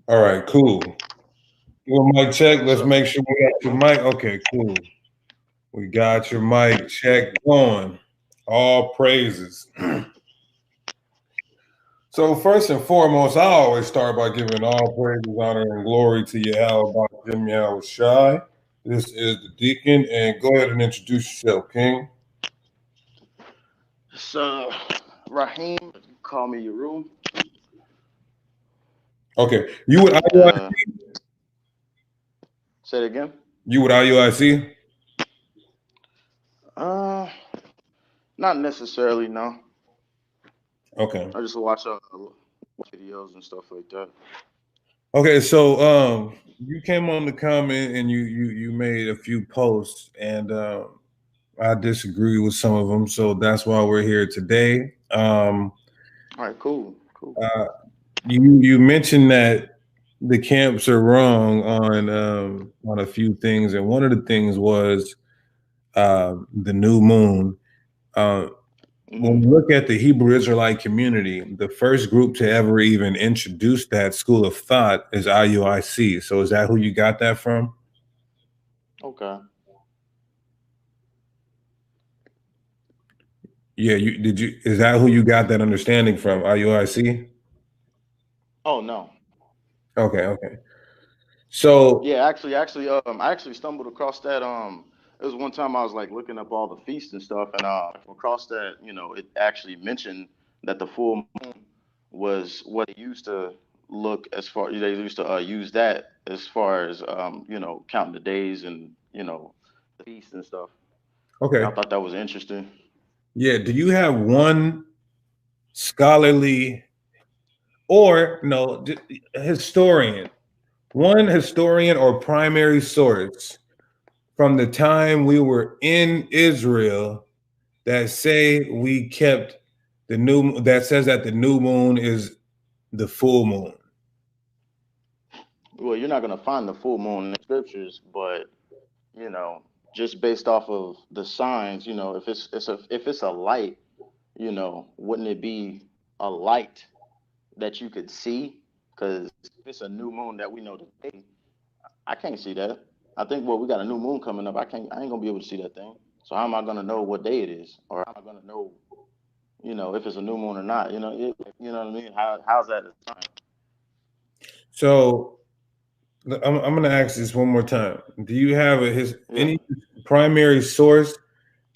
All right, cool. Well, mic check. What's Let's up? make sure we got your mic. Okay, cool. We got your mic check going. All praises. So first and foremost, I always start by giving all praises, honor, and glory to Yahweh Jim Yahweh Shai. This is the deacon, and go ahead and introduce yourself, King. It's Raheem. You call me your room. Okay, you with And IUIC? say it again. You with IUIC? Uh, Not necessarily. No, Okay. I just watch videos and stuff like that. Okay, so you came on the comment and you made a few posts, and I disagree with some of them, so that's why we're here today. All right, cool, cool. Uh, you mentioned that the camps are wrong on a few things, and one of the things was the new moon. Uh, when we Hmm. look at the Hebrew Israelite community, the first group to ever even introduce that school of thought is IUIC. So is that who you got that from? Okay. Yeah, you did you is that who you got that understanding from? IUIC? Oh no. Okay, okay. So I actually stumbled across that. It was one time I was like looking up all the feasts and stuff, and across that, it actually mentioned that the full moon was what they used to look as far. They used to use that as far as counting the days and the feasts and stuff. And I okay. thought that was interesting. Yeah, do you have one scholarly or no historian, one historian or primary source from the time we were in Israel that say we kept that says that the new moon is the full moon? Well, you're not gonna find the full moon in the scriptures, but you know, just based off of the signs, if it's a light, wouldn't it be a light that you could see? Because if it's a new moon that we know today, I can't see that. I think, well, we got a new moon coming up. I ain't gonna be able to see that thing. So how am I gonna know what day it is, or how am I gonna know, if it's a new moon or not? You know what I mean? How's that a sign? So I'm going to ask this one more time. Do you have Yeah. any primary source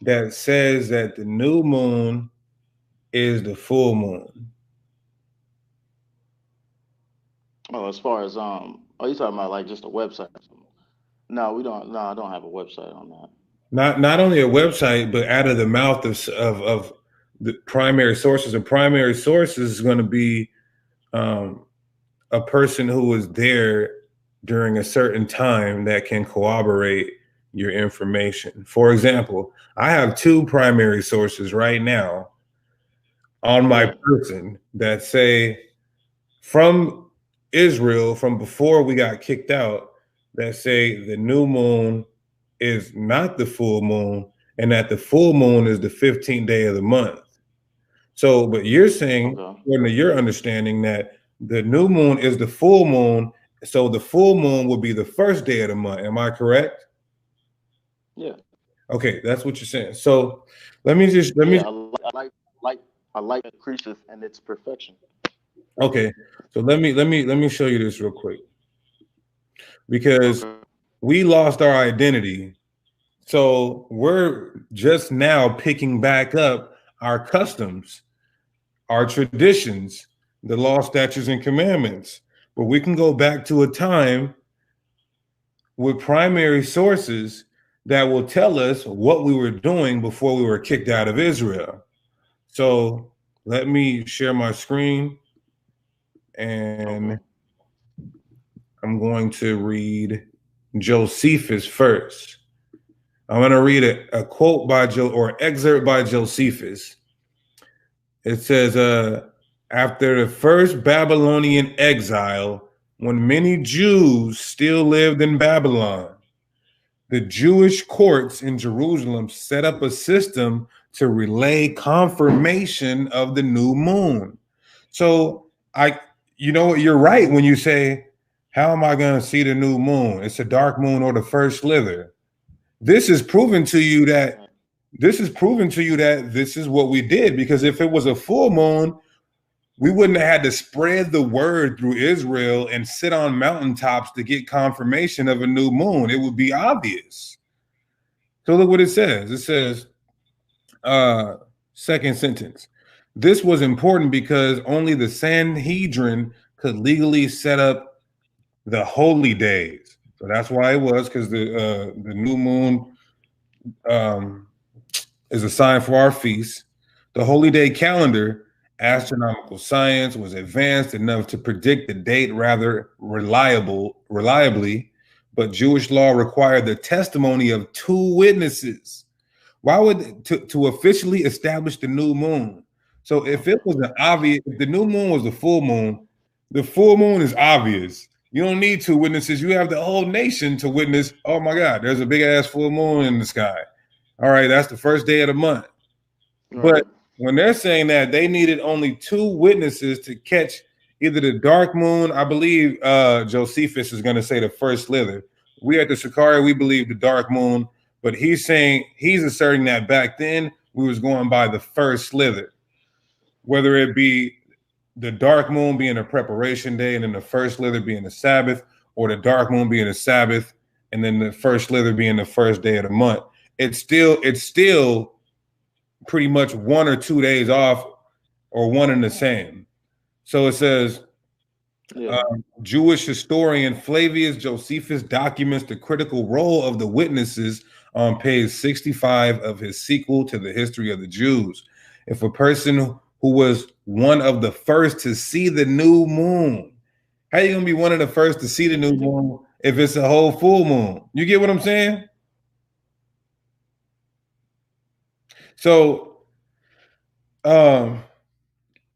that says that the new moon is the full moon? Oh, as far as you talking about like just a website or something? No, we don't. No, I don't have a website on that. Not only a website, but out of the mouth of the primary sources. And primary sources is going to be um, a person who was there during a certain time that can corroborate your information. For example, I have two primary sources right now on my Yeah. person that say from Israel from before we got kicked out that say the new moon is not the full moon and that the full moon is the 15th day of the month. So, but you're saying, Okay. according to your understanding, that the new moon is the full moon. So the full moon will be the first day of the month. Am I correct? Yeah. Okay, that's what you're saying. So let me Yeah. I like that creature and its perfection. okay. So let me show you this real quick because Okay. we lost our identity. So we're just now picking back up our customs, our traditions, the law, statutes, and commandments. But we can go back to a time with primary sources that will tell us what we were doing before we were kicked out of Israel. So let me share my screen and Okay. I'm going to read Josephus first. I'm going to read a quote by or excerpt by Josephus. It says, after the first Babylonian exile, when many Jews still lived in Babylon, the Jewish courts in Jerusalem set up a system to relay confirmation of the new moon. So You know what? You're right when you say, how am I going to see the new moon? It's a dark moon or the first slither. This is proven to you that this is what we did, because if it was a full moon, we wouldn't have had to spread the word through Israel and sit on mountaintops to get confirmation of a new moon. It would be obvious. So look what it says. It says, second sentence. This was important because only the Sanhedrin could legally set up the holy days. So that's why it was, because the new moon is a sign for our feast. The holy day calendar, astronomical science, was advanced enough to predict the date rather reliably, but Jewish law required the testimony of 2 witnesses. Why would to officially establish the new moon? So if it was if the new moon was the full moon is obvious. You don't need 2 witnesses. You have the whole nation to witness. Oh my God, there's a big ass full moon in the sky. All right, that's the first day of the month. Right. But when they're saying that, they needed only 2 witnesses to catch either the dark moon. I believe Josephus is going to say the first slither. We at the Shikari, we believe the dark moon, but he's asserting that back then we was going by the first slither, whether it be the dark moon being a preparation day and then the first slither being the Sabbath, or the dark moon being a Sabbath and then the first slither being the first day of the month. It's still pretty much 1 or 2 days off, or one and the same. So it says, Jewish historian Flavius Josephus documents the critical role of the witnesses on page 65 of his sequel to the history of the Jews. If a person who was one of the first to see the new moon, how are you going to be one of the first to see the new moon if it's a whole full moon? You get what I'm saying? So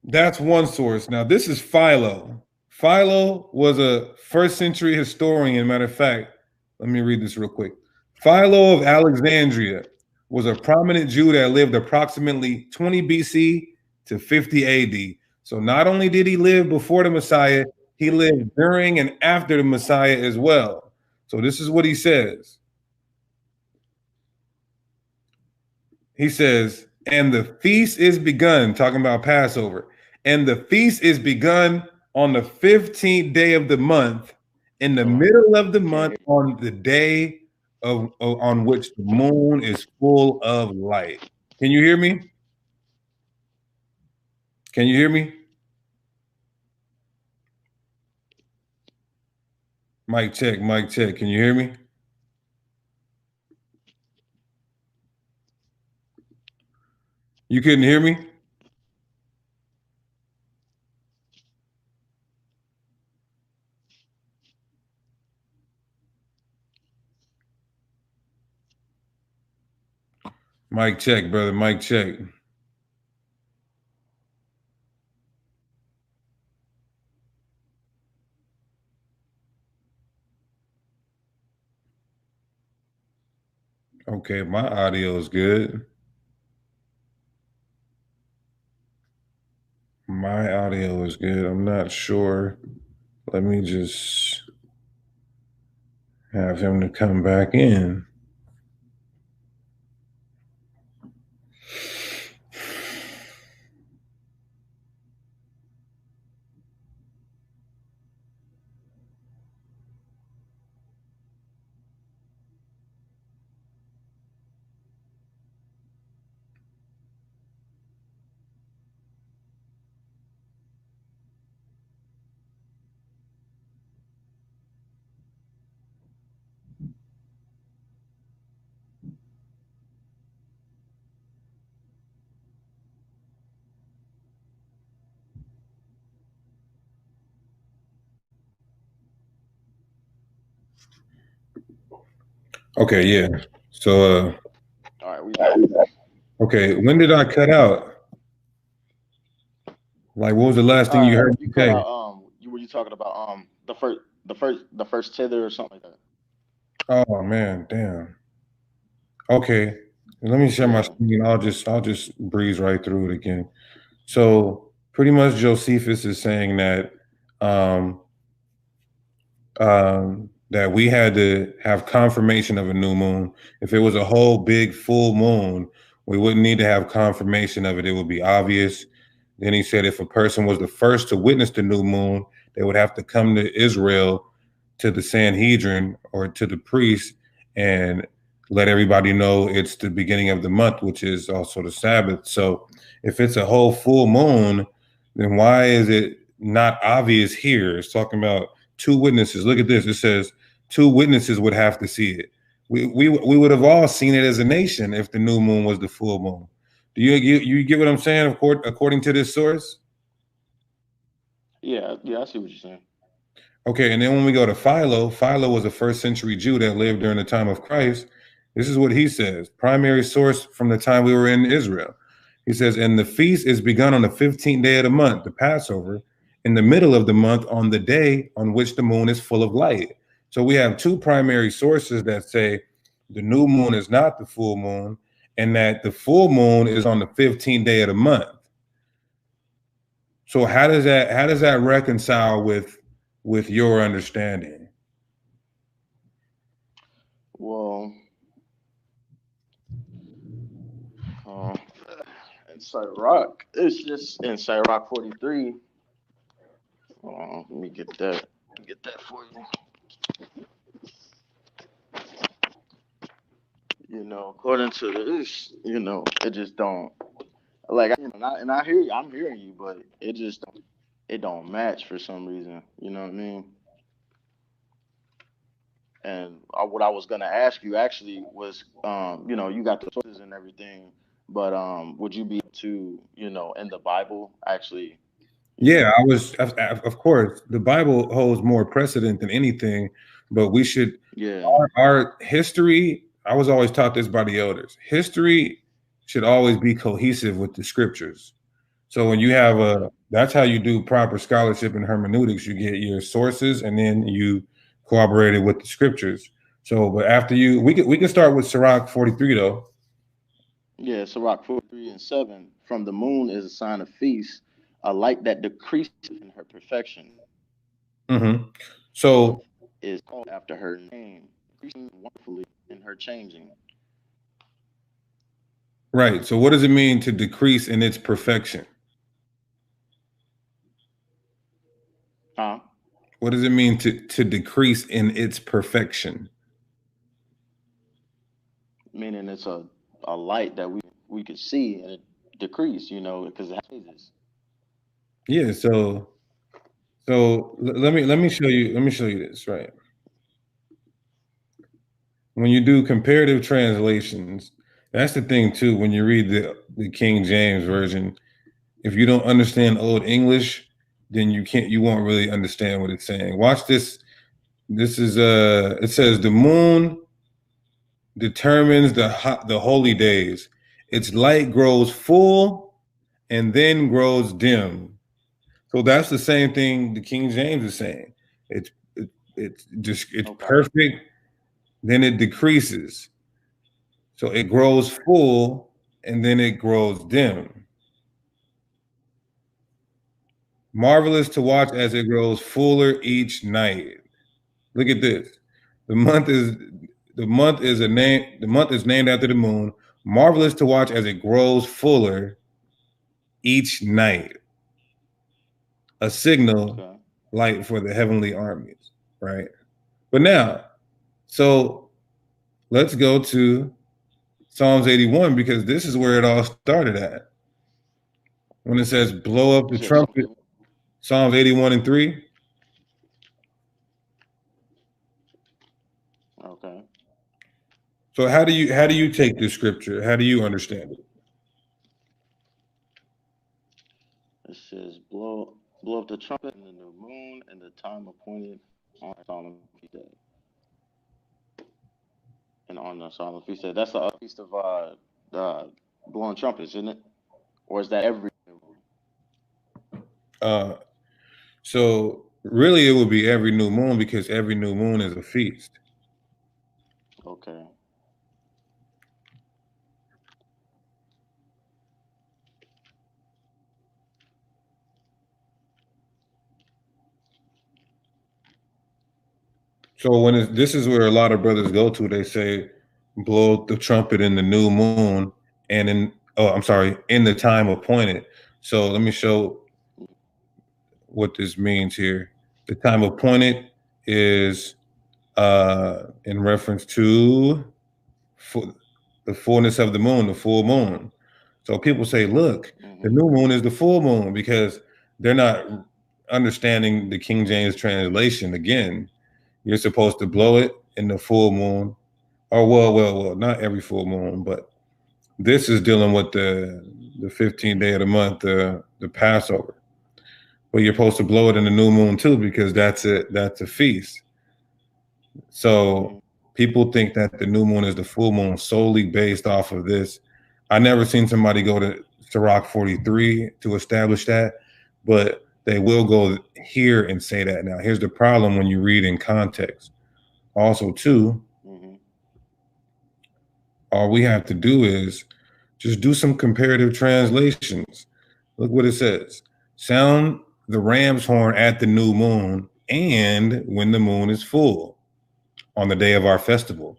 that's one source. Now, this is Philo. Philo was a 1st century historian. Matter of fact, let me read this real quick. Philo of Alexandria was a prominent Jew that lived approximately 20 BC to 50 AD. So not only did he live before the Messiah, he lived during and after the Messiah as well. So this is what he says. He says, and the feast is begun, talking about Passover, and the feast is begun on the 15th day of the month, in the middle of the month, on the day on which the moon is full of light. Can you hear me? Can you hear me? Mic check, mic check. Can you hear me? You couldn't hear me? Mic check, brother. Mic check. Okay, my audio is good. My audio is good. I'm not sure. Let me just have him to come back in. Okay, yeah. So all right, okay, when did I cut out? Like, what was the last thing you heard me say? Were you talking about the first tether or something like that? Oh man, damn. Okay, let me share my screen. I'll just breeze right through it again. So pretty much Josephus is saying that um, that we had to have confirmation of a new moon. If it was a whole big full moon, we wouldn't need to have confirmation of it. It would be obvious. Then he said if a person was the first to witness the new moon, they would have to come to Israel to the Sanhedrin or to the priest and let everybody know it's the beginning of the month, which is also the Sabbath. So if it's a whole full moon, then why is it not obvious here? It's talking about two witnesses. Look at this. It says two witnesses would have to see it. We would have all seen it as a nation if the new moon was the full moon. Do you get what I'm saying? According to this source. Yeah, I see what you're saying. Okay, and then when we go to Philo, Philo was a first century Jew that lived during the time of Christ. This is what he says. Primary source from the time we were in Israel. He says, and the feast is begun on the 15th day of the month, the Passover, in the middle of the month on the day on which the moon is full of light. So we have two primary sources that say the new moon is not the full moon and that the full moon is on the 15th day of the month. So how does that reconcile with your understanding? Well, in Sirach, it's just in Sirach 43. Let me get that. Get that for you. You know, according to this, you know, it just don't like. You know, and I hear you. I'm hearing you, but it don't match for some reason. You know what I mean? And what I was gonna ask you actually was, you know, you got the sources and everything, but would you be able to, you know, in the Bible actually, you Yeah, know, of course, the Bible holds more precedent than anything, but we should, yeah, our history, I was always taught this by the elders. History should always be cohesive with the scriptures. So when you have okay, that's how you do proper scholarship and hermeneutics. You get your sources and then you corroborate it with the scriptures. So, but after we can start with Sirach 43 though. yeah. Sirach 43:7. From the moon is a sign of feast, a light that decreases in her perfection. Hmm. So, Is called after her name, increasing wonderfully in her changing. right. So, what does it mean to decrease in its perfection? Huh? What does it mean to decrease in its perfection? Meaning it's a light that we could see and it decrease, you know, because it has phases. Yeah. So let me show you this. Right. When you do comparative translations, that's the thing too. When you read the King James version, if you don't understand Old English, then you won't really understand what it's saying. Watch this. This is it says the moon determines the holy days. Its light grows full and then grows dim. So that's the same thing the King James is saying. It's it's just it's Okay. perfect, then it decreases. So it grows full and then it grows dim. Marvelous to watch as it grows fuller each night. Look at this. The month is the month is named after the moon. Marvelous to watch as it grows fuller each night. A signal Okay. light for the heavenly armies, right? But now, so let's go to Psalms 81 because this is where it all started at. When it says blow up You the said Psalm trumpet, 81? Psalms 81 and 3. Okay. So how do you take this scripture? How do you understand it? It says blow up the trumpet in the new moon and the time appointed on a solemn feast day. And on the solemn feast day. That's the feast of uh blowing trumpets, isn't it? Or is that every new moon? Uh, so really, it would be every new moon because every new moon is a feast. Okay. So this is where a lot of brothers go to. They say, blow the trumpet in the new moon, and in the time appointed. So let me show what this means here. The time appointed is in reference to the fullness of the moon, the full moon. So people say, look, the new moon is the full moon, because they're not understanding the King James translation. Again, you're supposed to blow it in the full moon. Oh, well, not every full moon, but this is dealing with the 15th day of the month, the Passover. But you're supposed to blow it in the new moon too, because that's a feast. So people think that the new moon is the full moon solely based off of this. I never seen somebody go to Sirach 43 to establish that, but they will go here and say that. Now, here's the problem when you read in context. Also, too, all we have to do is just do some comparative translations. Look what it says. Sound the ram's horn at the new moon and when the moon is full on the day of our festival.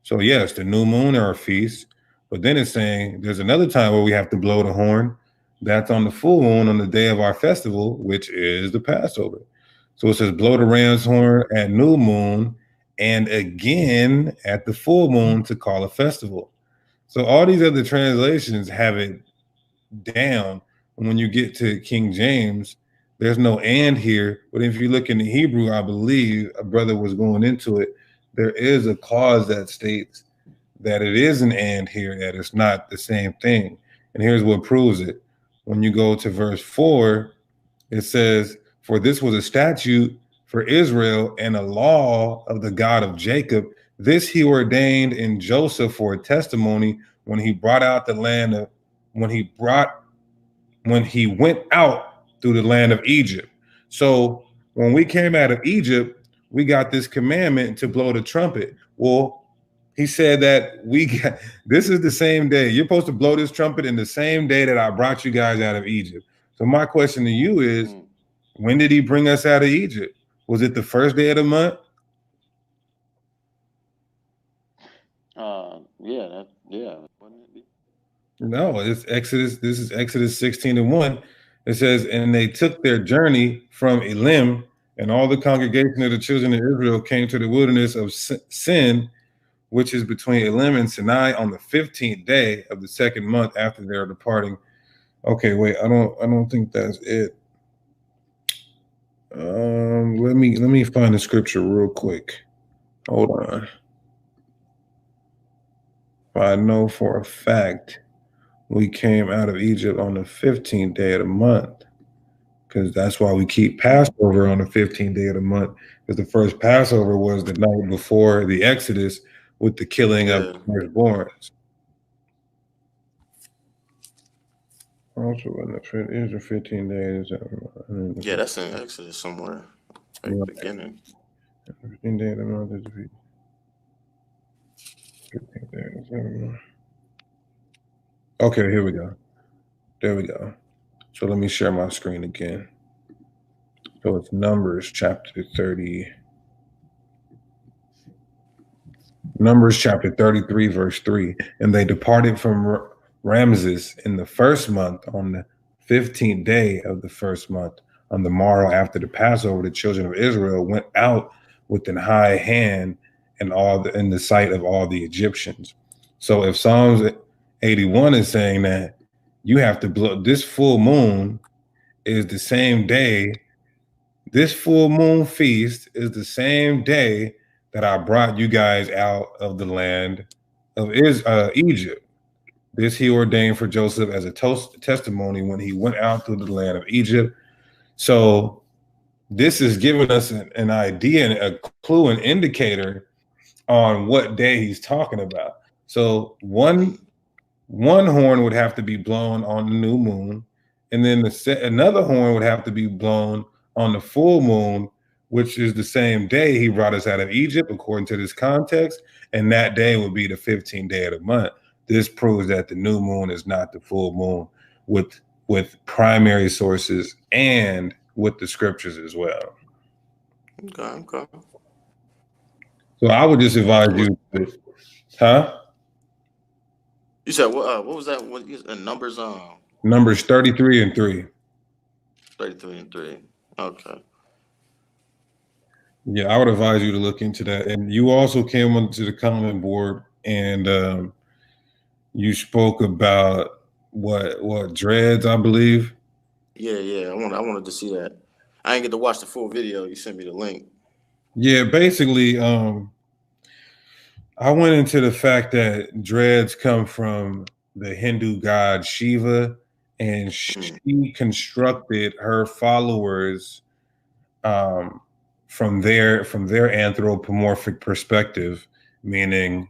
So yes, the new moon are a feast, but then it's saying there's another time where we have to blow the horn. That's on the full moon on the day of our festival, which is the Passover. So it says blow the ram's horn at new moon and again at the full moon to call a festival. So all these other translations have it down. When you get to King James, there's no and here. But if you look in the Hebrew, I believe a brother was going into it, there is a clause that states that it is an and here, that it's not the same thing. And here's what proves it. When you go to verse 4, it says, for this was a statute for Israel and a law of the God of Jacob. This he ordained in Joseph for a testimony when he brought out the land of, when he went out through the land of Egypt. So when we came out of Egypt, we got this commandment to blow the trumpet. Well, he said that this is the same day. You're supposed to blow this trumpet in the same day that I brought you guys out of Egypt. So my question to you is, when did he bring us out of Egypt? Was it the first day of the month? Yeah. Wouldn't it be? No, it's Exodus. This is Exodus 16:1. It says, and they took their journey from Elim, and all the congregation of the children of Israel came to the wilderness of Sin, which is between Elim and Sinai, on the 15th day of the second month after their departing. Okay, wait, I don't think that's it. Let me find the scripture real quick. Hold on. I know for a fact we came out of Egypt on the 15th day of the month, because that's why we keep Passover on the 15th day of the month, because the first Passover was the night before the Exodus with the killing of the firstborns. Also, is the 15 days. Yeah, that's in Exodus somewhere. At the beginning. 15 days of the month is the 15 days of the month. Okay, here we go. There we go. So let me share my screen again. So it's Numbers chapter 30. Numbers chapter 33, verse 3. And they departed from Ramses in the first month on the 15th day of the first month. On the morrow after the Passover, the children of Israel went out with an high hand and in the sight of all the Egyptians. So if Psalms 81 is saying that you have to blow, this full moon is the same day. This full moon feast is the same day that I brought you guys out of the land of Egypt. This he ordained for Joseph as a testimony when he went out through the land of Egypt. So this is giving us an idea, a clue, an indicator on what day he's talking about. So one horn would have to be blown on the new moon, and then another horn would have to be blown on the full moon, which is the same day he brought us out of Egypt, according to this context, and that day would be the 15th day of the month. This proves that the new moon is not the full moon with primary sources and with the scriptures as well. Okay. So I would just advise you, huh? You said what was that? What numbers? Numbers 33 and 3. 33 and 3. Okay. Yeah, I would advise you to look into that. And you also came onto the comment board and you spoke about what dreads, I believe. Yeah. I wanted to see that. I didn't get to watch the full video. You sent me the link. Yeah, basically, I went into the fact that dreads come from the Hindu god Shiva, and she constructed her followers from their anthropomorphic perspective, meaning,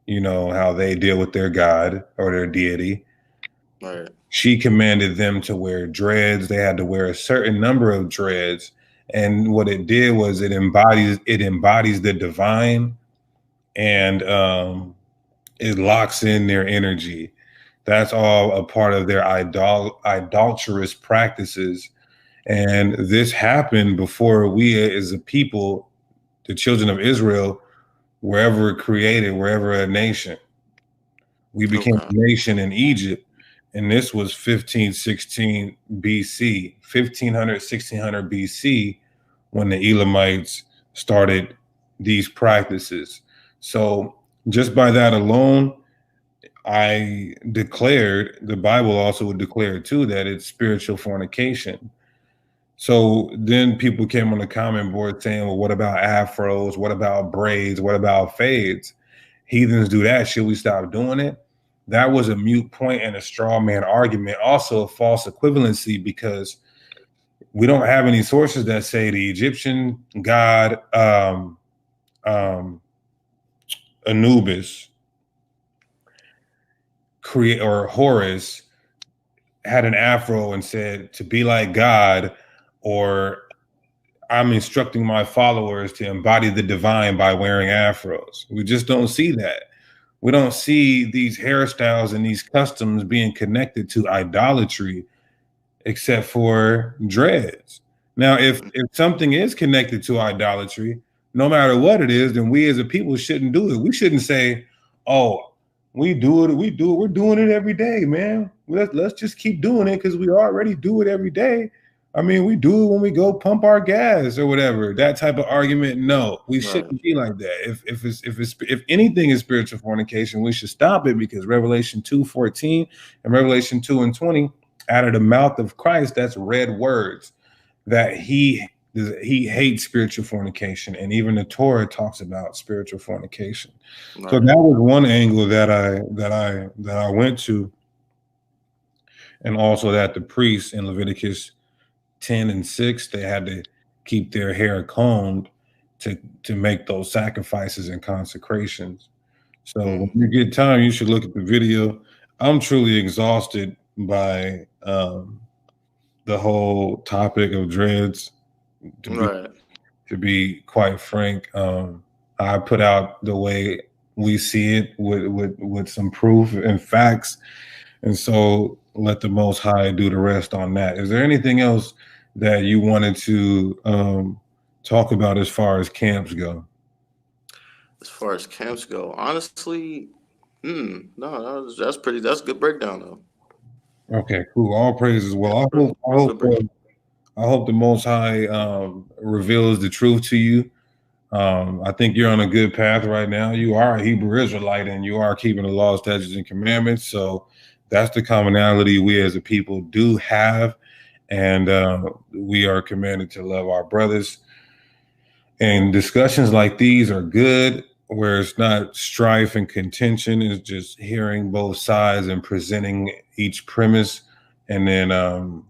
you know, how they deal with their god or their deity. Right. She commanded them to wear dreads. They had to wear a certain number of dreads, and what it did was it embodies the divine, and it locks in their energy. That's all a part of their idolatrous practices. And this happened before we as a people, the children of Israel, were ever created, were ever a nation. We became a nation in Egypt, and this was 1516 BC, 1500, 1600 BC, when the Elamites started these practices. So just by that alone, I declared, the Bible also would declare too, that it's spiritual fornication. So then people came on the comment board saying, well, what about afros? What about braids? What about fades? Heathens do that. Should we stop doing it? That was a moot point and a straw man argument. Also a false equivalency, because we don't have any sources that say the Egyptian god Anubis or Horus had an afro and said to be like God, or I'm instructing my followers to embody the divine by wearing afros. We just don't see that. We don't see these hairstyles and these customs being connected to idolatry, except for dreads. Now, if something is connected to idolatry, no matter what it is, then we as a people shouldn't do it. We shouldn't say, oh, we're doing it every day, man. Let's just keep doing it because we already do it every day. I mean, we do it when we go pump our gas or whatever. That type of argument, no, we shouldn't be like that. If anything is spiritual fornication, we should stop it, because Revelation 2:14 and Revelation 2:20, out of the mouth of Christ, that's red words, that he hates spiritual fornication, and even the Torah talks about spiritual fornication. Right. So that was one angle that I went to, and also that the priests in Leviticus 10:6, they had to keep their hair combed to make those sacrifices and consecrations. So when you get time, you should look at the video. I'm truly exhausted by the whole topic of dreads. To be quite frank, I put out the way we see it with some proof and facts, and so let the Most High do the rest on that. Is there anything else that you wanted to talk about as far as camps go? As far as camps go, honestly, no, that's a good breakdown though. Okay, cool. All praises. Well, I hope the Most High reveals the truth to you. I think you're on a good path right now. You are a Hebrew Israelite, and you are keeping the laws, statutes, and commandments. So that's the commonality we as a people do have, and we are commanded to love our brothers. And discussions like these are good, where it's not strife and contention. It's just hearing both sides and presenting each premise, and then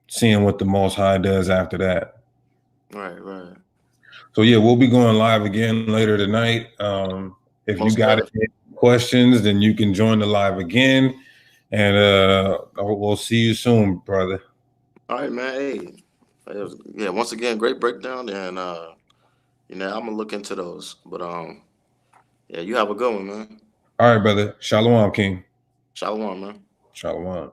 seeing what the Most High does after that. Right. So yeah, we'll be going live again later tonight. If you got any questions, then you can join the live again, and we'll see you soon, brother. All right, man. Hey, once again, great breakdown, and I'm gonna look into those. But yeah, you have a good one, man. All right, brother. Shalom, King. Shalom, man. Shalom.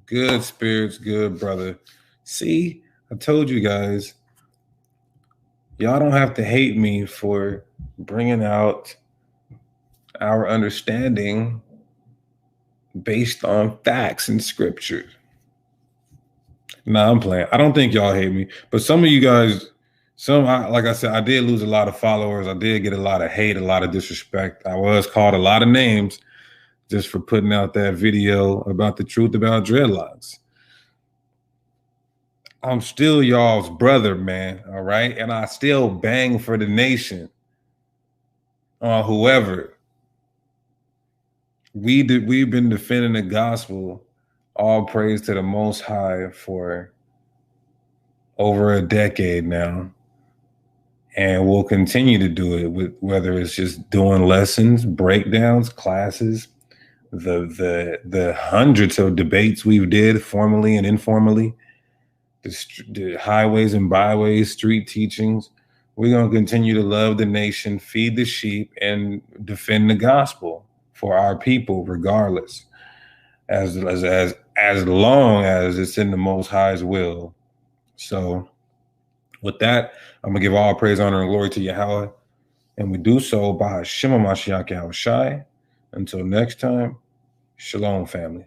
Good spirits, good brother. See, I told you guys. Y'all don't have to hate me for bringing out our understanding based on facts and scripture. Nah, I'm playing. I don't think y'all hate me, but some of you guys, like I said, I did lose a lot of followers. I did get a lot of hate, a lot of disrespect. I was called a lot of names just for putting out that video about the truth about dreadlocks. I'm still y'all's brother, man. All right. And I still bang for the nation on whoever. We've been defending the gospel, all praise to the Most High, for over a decade now. And we'll continue to do it, with whether it's just doing lessons, breakdowns, classes, the hundreds of debates we've did formally and informally, the highways and byways, street teachings. We're going to continue to love the nation, feed the sheep, and defend the gospel for our people, regardless, as long as it's in the Most High's will. So with that, I'm going to give all praise, honor, and glory to Yahweh, and we do so by Hashem HaMashiach Yahushai. Until next time, shalom, family.